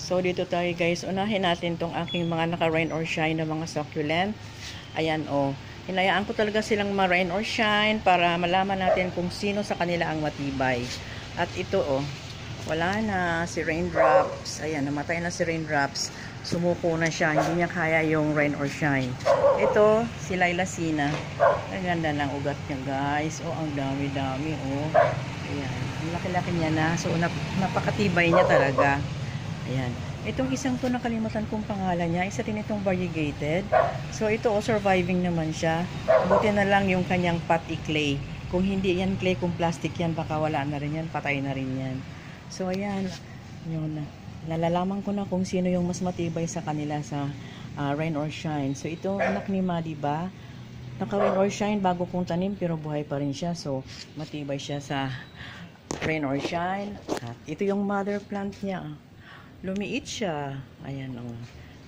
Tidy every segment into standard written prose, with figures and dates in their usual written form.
So, dito tayo guys. Unahin natin tong aking mga naka-rain or shine na mga succulent. Ayan, oh. Hinayaan ko talaga silang ma-rain or shine para malaman natin kung sino sa kanila ang matibay. At ito, oh. Wala na si Raindrops. Ayan, namatay na si Raindrops. Sumuko na siya. Hindi niya kaya yung rain or shine. Ito, si Lilacina. Ang ganda ng ugat niya, guys. Oh, ang dami-dami, oh. Ayan. Ang laki-laki niya na. So, napakatibay niya talaga. Ayan. Itong isang to nakalimutan kong pangalan niya. Isa din itong variegated. So, ito, oh, surviving naman siya. Buti na lang yung kanyang pati clay. Kung hindi yan clay, kung plastic yan, baka wala na rin yan. Patay na rin yan. So, ayan. Yun na. Nalalaman ko na kung sino yung mas matibay sa kanila sa rain or shine. So, ito, anak ni Ma, diba? Naka-rain or shine bago kong tanim, pero buhay pa rin siya. So, matibay siya sa rain or shine. At ito yung mother plant niya. Lumiit siya. Ayan, oh.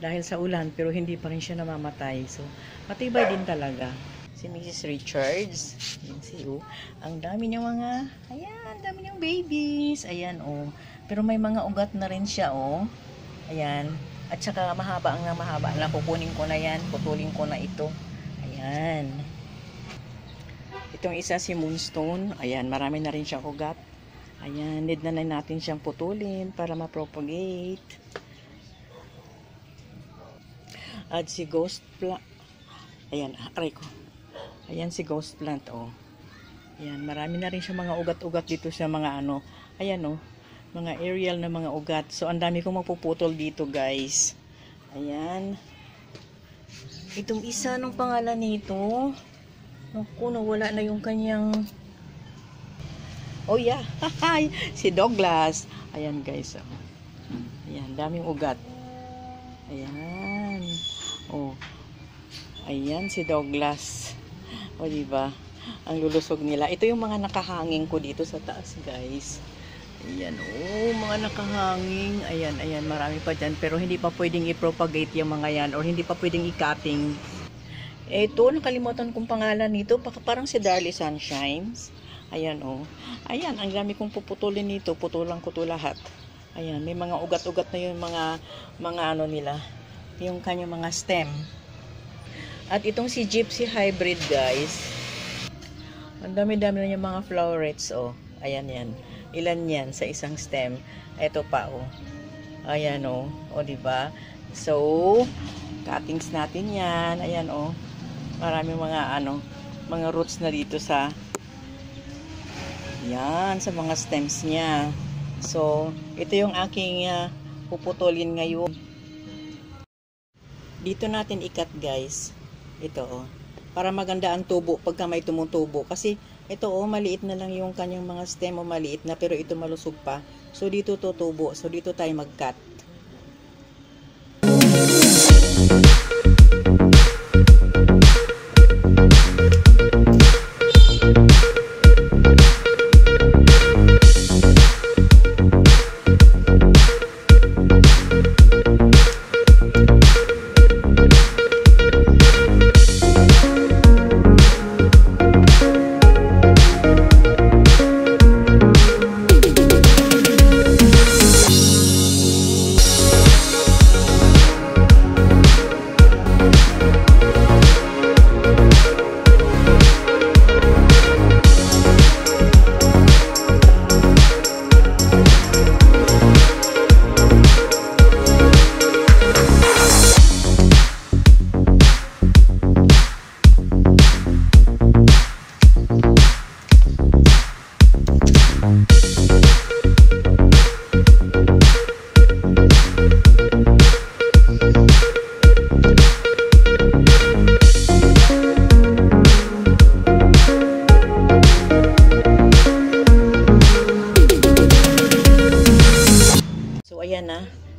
Dahil sa ulan, pero hindi pa rin siya namamatay. So, matibay din talaga. Si Mrs. Richards. Ayan, oh. Ang dami niyang mga, ayan, dami niyang babies. Ayan, oh. Pero may mga ugat na rin siya, oh. Ayan. At saka mahaba ang mahaba. Kukunin ko na yan. Putulin ko na ito. Ayan. Itong isa si Moonstone. Ayan, marami na rin siyang ugat. Ayan, need na natin siyang putulin para ma-propagate. At si Ghost Plant. Ayan, aray ko. Ayan si Ghost Plant, oh. Ayan, marami na rin siya mga ugat-ugat dito sa mga ano. Ayan, oh. Mga aerial na mga ugat. So, ang dami kong mapuputol dito, guys. Ayan. Itong isa, nung pangalan nito, naku, nawala na yung kanyang, oh yeah, si Douglas. Ayan, guys. Oh. Ayan, daming ugat. Ayan. Oh. Ayan, si Douglas. O, diba? Ang lulusog nila. Ito yung mga nakahanging ko dito sa taas, guys. Ayan, oh, mga nakahanging. Ayan, ayan, marami pa dyan. Pero hindi pa pwedeng i-propagate yung mga yan or hindi pa pwedeng i-cutting. Ito, nakalimutan kong pangalan nito. Parang si Darly Sunshines. Ayan, oh. Ayan, ang dami kong puputulin nito. Putulang ko to lahat. Ayan, may mga ugat-ugat na yung mga ano nila. Yung kanyang mga stem. At itong si Gypsy Hybrid, guys. Ang dami-dami na yung mga flowerets, oh. Ayan, yan. Ilan yan sa isang stem. Ito pa, oh. Ayan, oh. O, diba? So, cuttings natin yan. Ayan, oh. Maraming mga, ano, mga roots na dito sa, yan, sa mga stems niya. So, ito yung aking puputulin ngayon. Dito natin ikat, guys. Ito, oh. Para maganda ang tubo pagka may tumutubo. Kasi, ito, oh, maliit na lang yung kanyang mga stem, oh, maliit na, pero ito malusog pa. So, dito tutubo. So, dito tayo mag-cut.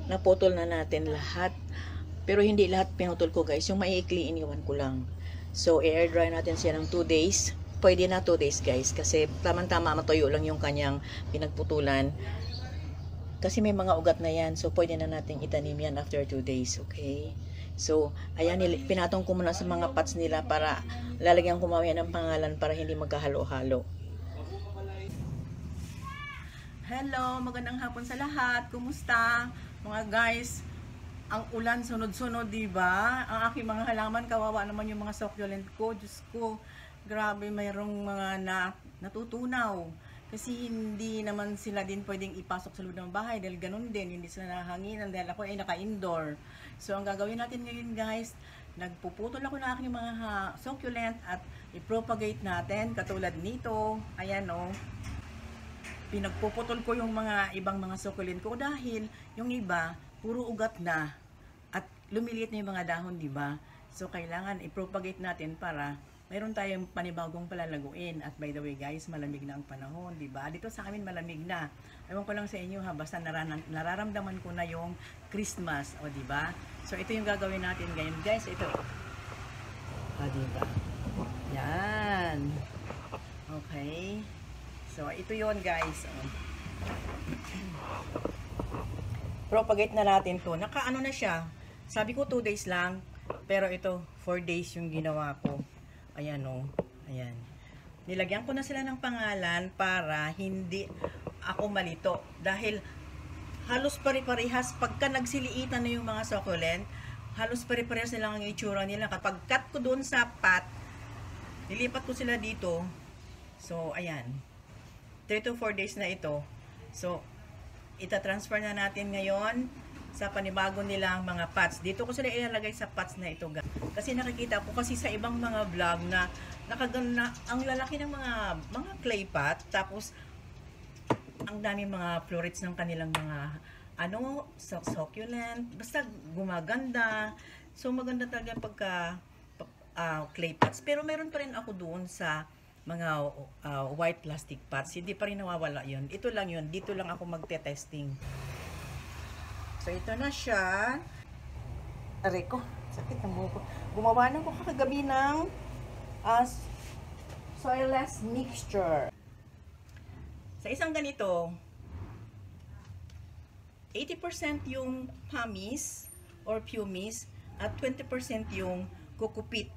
Naputol na natin lahat. Pero hindi lahat pinutol ko, guys. Yung maiikli, iniwan ko lang. So, i-air dry natin siya ng 2 days. Pwede na 2 days, guys. Kasi tamang-tama matuyo lang yung kanyang pinagputulan. Kasi may mga ugat na yan. So, pwede na natin itanim yan after 2 days. Okay? So, ayan, pinatong ko muna sa mga pots nila para lalagyan ko mamaya ng pangalan para hindi magkahalo-halo. Hello, magandang hapon sa lahat. Kumusta? Mga guys, ang ulan sunod-sunod, 'di ba? Ang aking mga halaman, kawawa naman yung mga succulent ko. Diyos ko, grabe, mayroong mga natutunaw. Kasi hindi naman sila din pwedeng ipasok sa loob ng bahay dahil ganun din, hindi sila nahanginan dahil ako ay naka-indoor. So, ang gagawin natin ngayon, guys, nagpuputol ako ng aking mga succulent at i-propagate natin katulad nito. Ayan, oh. Pinagpuputol ko yung mga ibang mga succulent ko dahil yung iba puro ugat na at lumiliit na yung mga dahon, di ba? So kailangan i-propagate natin para mayroon tayong panibagong palalaguin. At by the way guys, malamig na ang panahon, di ba? Dito sa amin malamig na. Ewan ko lang sa inyo ha, basta nararamdaman ko na yung Christmas, o di ba? So ito yung gagawin natin ngayon, guys. Ito. Di ba? Yan. Okay. So, ito yon guys. Propagate na natin to. Nakaano na siya. Sabi ko 2 days lang. Pero ito, 4 days yung ginawa ko. Ayan o. Ayan. Nilagyan ko na sila ng pangalan para hindi ako malito. Dahil halos pare-parehas. Pagka nagsiliitan na yung mga succulent, halos pare-parehas na lang ang itsura nila. Kapag cut ko doon sa pot, nilipat ko sila dito. So, ayan. 3 to 4 days na ito. So, ita-transfer na natin ngayon sa panibago nilang mga pots. Dito ko sila ilalagay sa pots na ito. Kasi nakikita ko kasi sa ibang mga vlog na nakaganda ang lalaki ng mga clay pot. Tapos, ang dami mga florets ng kanilang mga succulent. Basta gumaganda. So, maganda talaga pagka clay pots. Pero meron pa rin ako doon sa mga white plastic pots. Hindi pa rin nawawala yun. Ito lang yun. Dito lang ako magte-testing. So, ito na siya. Aray ko. Sakit ng buhok ko. Gumawa na ko kagabi ng soilless mixture. Sa isang ganito, 80% yung pumice or pumice at 20% yung kukupit.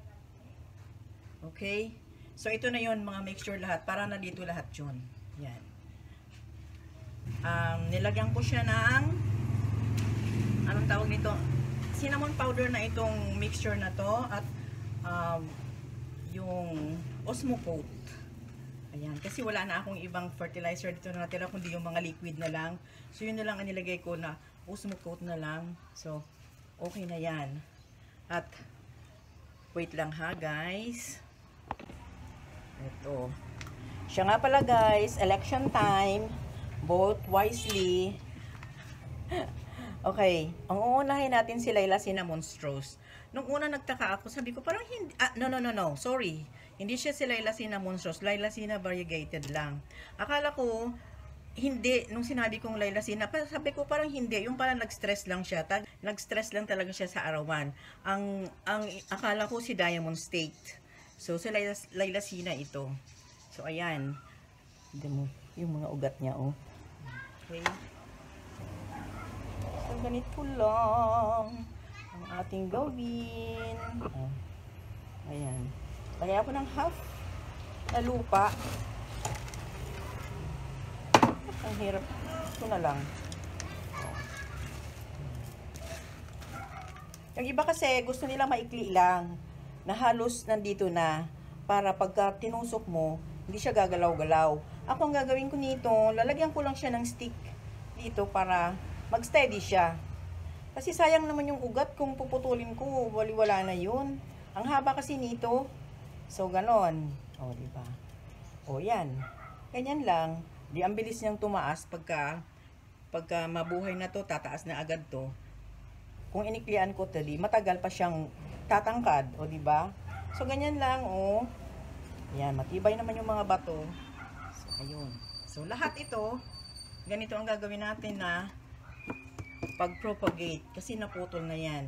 Okay? So, ito na yon mga mixture lahat. Para na dito lahat yun. Yan. Nilagyan ko siya ng anong tawag nito? Cinnamon powder na itong mixture na to. At yung Osmocote. Ayan. Kasi wala na akong ibang fertilizer dito na natira, kundi yung mga liquid na lang. So, yun na lang ang nilagay ko na Osmocote na lang. So, okay na yan. At, wait lang ha guys. Ito. Siya nga pala guys, election time. Vote wisely. Okay. Ang uunahin natin si Laila Cinnamon Strauss. Nung una nagtaka ako, sabi ko parang hindi, no. Sorry. Hindi siya si Laila Cinnamon Strauss. Laila Cina variegated lang. Akala ko, hindi. Nung sinabi kong Laila Cina, sabi ko parang hindi. Yung parang nag-stress lang siya. Nag-stress lang talaga siya sa arawan. Ang akala ko si Diamond State. So, si Laila Cina ito. So, ayan. Hindi mo, yung mga ugat niya, oh. Okay. So, ganito lang ang ating gawin. Ayan. Lagay ako ng half na lupa. Ang hirap. Ito na lang. Yung iba kasi, gusto nila maikli lang. Na halos nandito na para pagka tinusok mo, hindi siya gagalaw-galaw. Ako ang gagawin ko nito, lalagyan ko lang siya ng stick dito para mag-steady siya. Kasi sayang naman yung ugat kung puputulin ko, wala na yun. Ang haba kasi nito. So, ganon. O, diba? O, yan. Ganyan lang. Di, ang bilis niyang tumaas pagka mabuhay na to, tataas na agad to. Kung iniklian ko to, di, matagal pa siyang tatangkad, o di ba? So ganyan lang, oh. Yan, matibay naman yung mga bato. So ayun. So lahat ito, ganito ang gagawin natin na pag-propagate kasi naputol na yan.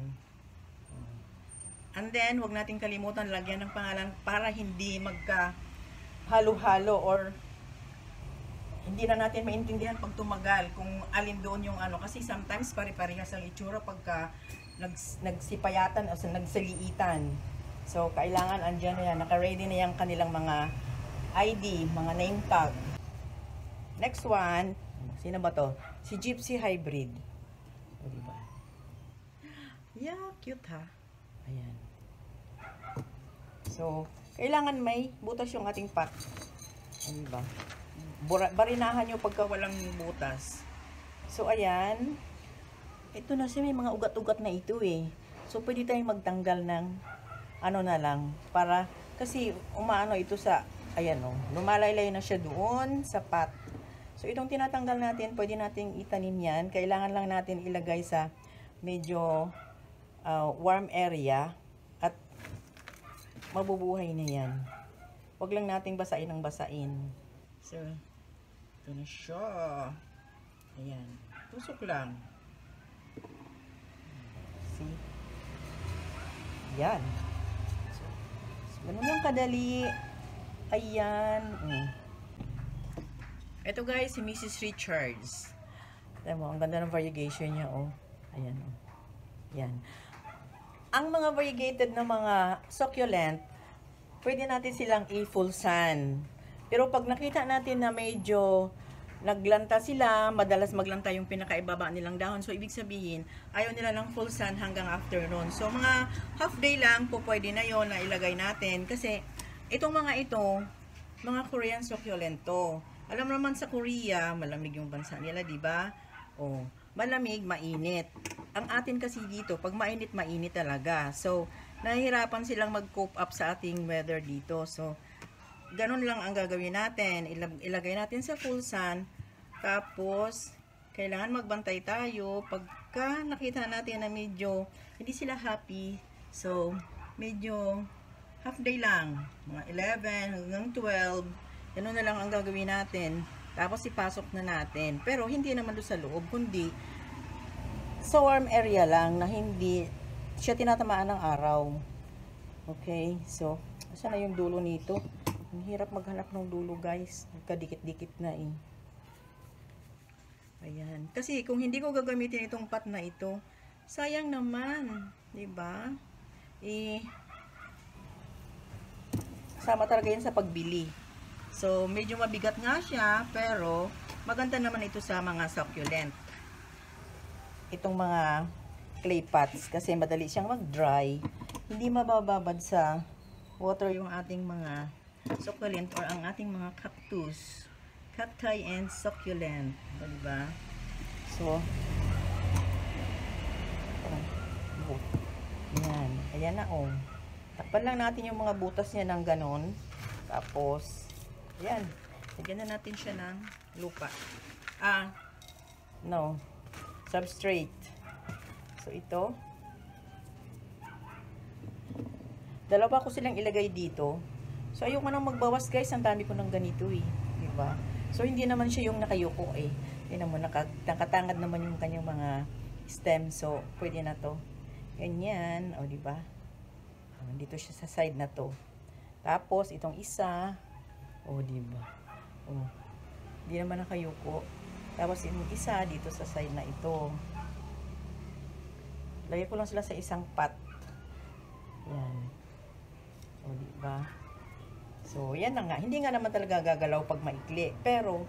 And then, wag nating kalimutan lagyan ng pangalan para hindi magka halo-halo or hindi na natin maintindihan pag tumagal kung alin doon yung kasi sometimes pare-parehas ang itsura pagka nagsipayatan o nagsaliitan. So, kailangan andyan na yan. Naka-ready na yung kanilang mga ID, mga name tag. Next one, Sino ba to? Si Gypsy Hybrid. O, diba? Yeah, cute ha. Ayan. So, kailangan may butas yung ating pot. O, diba? Barinahan nyo pagka walang butas. So, ayan. Ito na siya, may mga ugat-ugat na ito eh. So, pwede tayong magtanggal ng ano na lang. Para, kasi umaano ito sa, ayan o, lumalaylay na siya doon sa pot. So, itong tinatanggal natin, pwede nating itanim yan. Kailangan lang natin ilagay sa medyo warm area at mabubuhay na yan. Huwag lang nating basain ng basain. So, ito na siya. Ayan. Tusok lang. See? Yan. So, ganun lang kadali. Ayan. Ito guys, si Mrs. Richards. Alam mo, ang ganda ng variegation niya, oh. Ayan, oh. Yan. Ang mga variegated na mga succulent, pwede natin silang i-full sun. Pero pag nakita natin na medyo naglanta sila, madalas maglanta yung pinakaibaba nilang dahon. So, ibig sabihin, ayaw nila ng full sun hanggang afternoon. So, mga half day lang po pwede na yon na ilagay natin. Kasi, itong mga ito, mga Korean succulent to. Alam naman sa Korea, malamig yung bansa nila, di ba? Oh, malamig, mainit. Ang atin kasi dito, pag mainit, mainit talaga. So, nahihirapan silang mag-cope up sa ating weather dito. So, ganun lang ang gagawin natin. Ilagay natin sa full sun. Tapos, kailangan magbantay tayo. Pagka nakita natin na medyo hindi sila happy, so, medyo half day lang. Mga 11 hanggang 12. Ganun na lang ang gagawin natin. Tapos, ipasok na natin. Pero, hindi naman doon sa loob, kundi sa warm area lang na hindi siya tinatamaan ng araw. Okay, so, saan na yung dulo nito? Ang hirap maghanap ng dulo, guys. Nagkadikit-dikit na eh. Ayan. Kasi kung hindi ko gagamitin itong pot na ito, sayang naman. Diba? Sama talaga yan sa pagbili. So, medyo mabigat nga siya, pero maganda naman ito sa mga succulent. Itong mga clay pots, kasi madali siyang mag-dry. Hindi mabababad sa water yung ating mga succulent or ang ating mga cactus. Cacti and succulent. Diba? So, yan. Ayan na, oh. Takpan lang natin yung mga butas niya ng ganon. Tapos, ayan. Lagyan na natin siya ng lupa. No. Substrate. So, ito. Dalawa ko silang ilagay dito. So, ayoko nang magbawas, guys. Ang dami ko ng ganito, eh. Diba? So, hindi naman siya yung nakayuko, eh. Tingnan mo, nakatangad naman yung kanyang mga stem. So, pwede na to. Ganyan. O, diba? Dito siya sa side na to. Tapos, itong isa. O, diba? O, hindi naman nakayuko. Tapos, yung isa dito sa side na ito. Lagay ko lang sila sa isang pot. Yan. O, diba? So, yan na nga. Hindi nga naman talaga gagalaw pag maikli. Pero,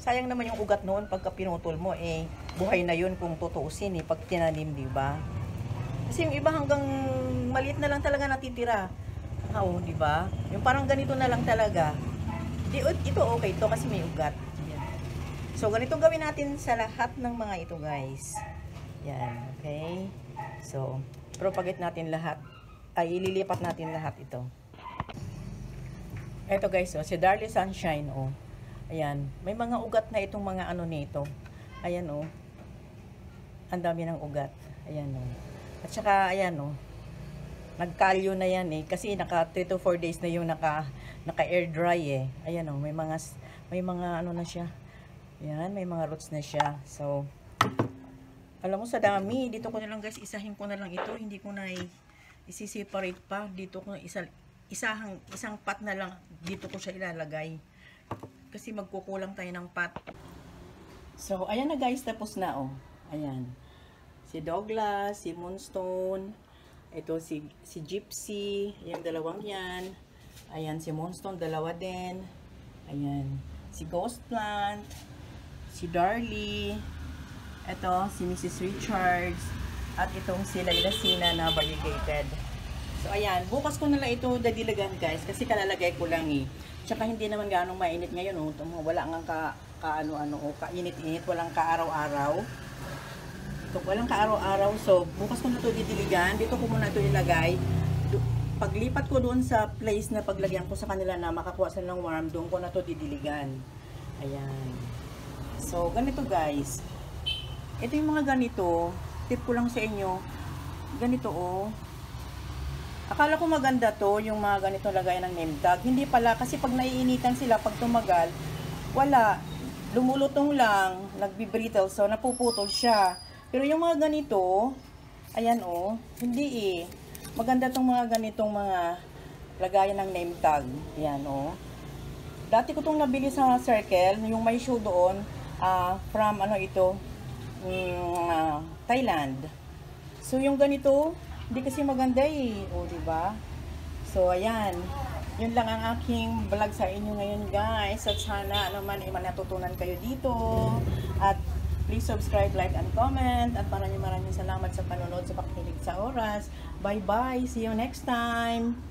sayang naman yung ugat noon pagka pinutol mo. Eh, buhay na yun kung tutuusin eh. Pag tinanim, diba? Kasi yung iba hanggang maliit na lang talaga natitira. O, diba? Yung parang ganito na lang talaga. Ito okay to kasi may ugat. Yan. So, ganito gawin natin sa lahat ng mga ito, guys. Yan, okay? So, propagate natin lahat. Ay, ililipat natin lahat ito. Ito, guys, oh, si Darly Sunshine, oh. Ayan, may mga ugat na itong mga ano nito. Ayan, oh. Ang dami ng ugat. Ayan, oh. At saka, ayan, oh. Nagkalyo na yan, eh. Kasi naka 3 to 4 days na yung naka-air dry eh. Ayan oh, may mga ano na siya. Yan, may mga roots na siya. So, alam mo sa dami, dito ko na lang guys, isahin ko na lang ito. Hindi ko na isi-separate pa. Dito ko isang pot na lang dito ko siya ilalagay. Kasi magkukulang tayo ng pot. So, ayan na guys, tapos na oh. Ayan. Si Douglas, si Moonstone, ito si Gypsy, yung dalawang yan. Ayan, si Moonstone, dalawa din. Ayan. si Ghost Plant, si Darlie, ito si Mrs. Richards, at itong si Lailacina na variegated. So ayan, bukas ko nila ito dadilagan guys kasi kalalagay ko lang eh. Tsaka hindi naman ganong mainit ngayon oh. Wala nga kainit-init, walang kaaraw-araw. Ito, walang kaaraw-araw. So bukas ko na ito didiligan. Dito ko muna ito ilagay. Paglipat ko doon sa place na paglagyan ko sa kanila na makakuha sila ng warm, doon ko na ito didiligan. Ayan. So ganito guys. Ito yung mga ganito. Tip ko lang sa inyo. Ganito oh. Akala ko maganda to, yung mga ganito lagay ng name tag. Hindi pala, kasi pag naiinitan sila, pag tumagal, wala. Lumulutong lang, nagbibrittle, so napuputol siya. Pero yung mga ganito, ayan oh, hindi eh. Maganda tong mga ganitong mga lagayan ng name tag. Ayan oh. Dati ko tong nabili sa Circle, yung may show doon, from Thailand. So yung ganito, hindi kasi maganda eh. O, diba? So, ayan. Yun lang ang aking vlog sa inyo ngayon, guys. At sana naman ay natutunan kayo dito. At please subscribe, like, and comment. At maraming salamat sa panonood, sa pakikinig sa oras. Bye-bye. See you next time.